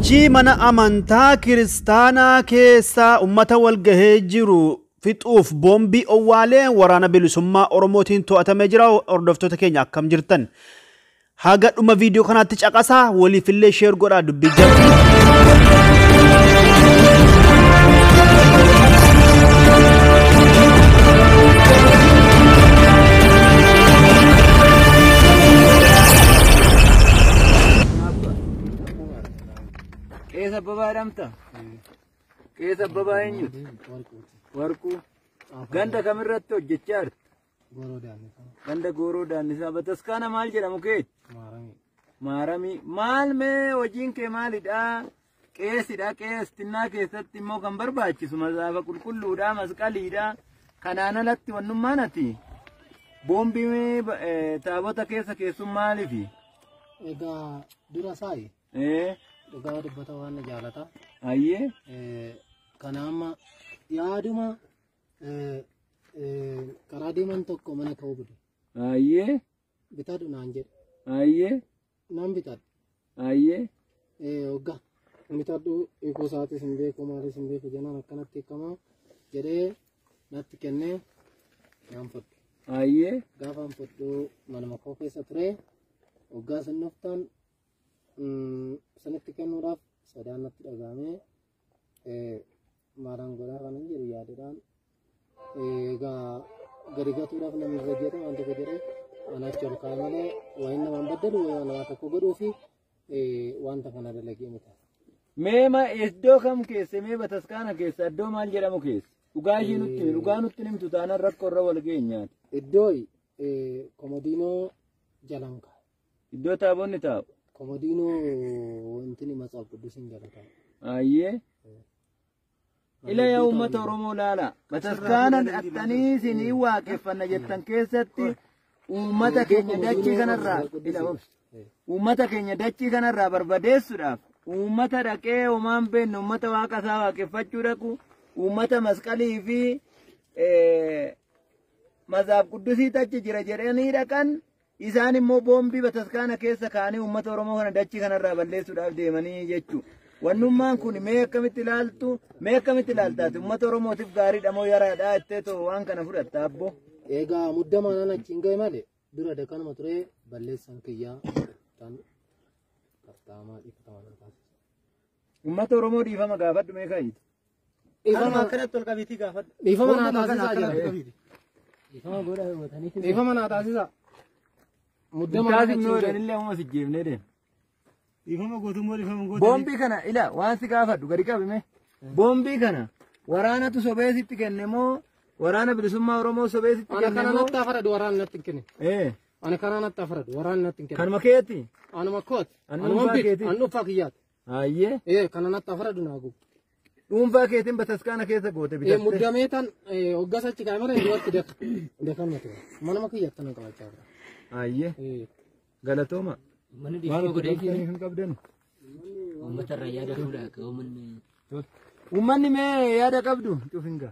Sochii mana amantaa kiristaanaa keessa ummata walgahee jiru fixuuf boombii owwaalee waraana bilisummaa Oromootiin to'atamee jira. Hordoftoota keenya akkam jirtan? Haga dhuma viidiyoo kanaatti caqasaa waliifillee sheer godhaa dubbii Keessa babaa dhamta? Keessa babaa eenyuti? Warquu. Ganda kamirratti hojjechaa jirti? Ganda Gooroo Daannisaa. Bataskaana maal jedhamu keeti? Maaramii. Maal mee hojiin kee maalidha? Qeessidha. Qeestinnaa keessatti immoo kan barbaachisu mazaafa qulqulluudha, masqaliidha. Kanaan alatti wannummaan ati boombii taabota keessa keessum maaliifi? Egaa dura saayi. Dhugaa dubbata waan jaalata. Ayyee. Kana amma yaaduma karaa deeman tokko mana ka'uu budu. Ayyee. Bitadhu naan jedhe. Ayyee. Naan bitadhu. Ayyee. Waggaa bitadhu eeguu isaatis hin beeku maalis hin beeku jennaan akkanatti eekamaa jedhee natti kennee naan fudhu. Ayyee. Gaafaan fudhu manuma koo keessa ture waggaa sannaftaan sanitti kennuudhaaf sadaan natti dhagahamee maalaan godhaa kanan jedhu yaadudhaan egaa gadi gatuudhaaf namni irra jedhe waan tokko jedhe anachi ol kaa'e malee waan namaan baddalu waan tokko godhuu fi wanta kana dalagee miti. Meema iddoo kam keessa mee bataskaana keessa iddoo maal jedhamu keessa? Dhugaa ishii nutti dhugaa nutti nimtu taanaan rakkoo irra wal geenyaati. Iddoo komodiinoo jalanka. Iddoo taabonni taa'u. Komodiinoo wanti ni matsaaf quddusin jalata. Ayyee. Ila yaa uummata Oromoo laala. Bataskaana dhattanii isinii waaqeffanna jettan keessatti uummata keenya dachii kanarraa uummata keenya dachii kanarraa barbadeessuudhaaf uummata dhaqee homaan beeknu uummata waaqa isaa waaqeffachuu dhaqu uummata masqalii fi mazaaf quddusii tachi jira jedhanii dhaqan. Isaan immoo boombii bataskaana keessa kaanii uummata Oromoo kana dachii kanarraa balleessuudhaaf deemanii jechuudha. Wannummaan kun mee akkamitti ilaaltu? Mee akkamitti ilaaltaati? Uummata Oromootiif gaariidha moo yaraadha jettee too waan kana fudhatta abbo? Egaa muddamaan ana achiin gahe malee dura dakanuma ture balleessan kiyyaa tan qaxxaamaa dhiifama taasisa. Uummata Oromoo dhiifama gaafadhu mee kaayitu? Dhiifama akkanatti ol qabiitii gaafadhu. Dhiifama naa taasisaa jira. Dhiifama godha hubatanii. Dhiifama naa taasisaa. Boombii kana ila waan si gaafadhu gadi qabime. Boombii kana waraanatu sobeesitti kenne moo waraana bilisummaa Oromoo sobeesitti kenne moo? Ana kana natti afaradu waraana natti kenne. Ana kana natti afaradu waraana natti kenne. Kanuma keeti? Anuma kooti. Anuma keeti. Anu fakiyaati. Ayyee. Kana natti afaradu naagu. Dhuunfaa keetiin bataskaana keessa goote bitatte. Muddamee tan hoggasachi kaa'e malee duratti deekan mati. Manuma kiyyaatti nan qabachaa jira. Ayyee. Galatooma. Mana dhiifama godhee hin qabdan. uummata irraa yaada fuudhaa akka uummanni. Uummanni mee yaada qabdu cufinga.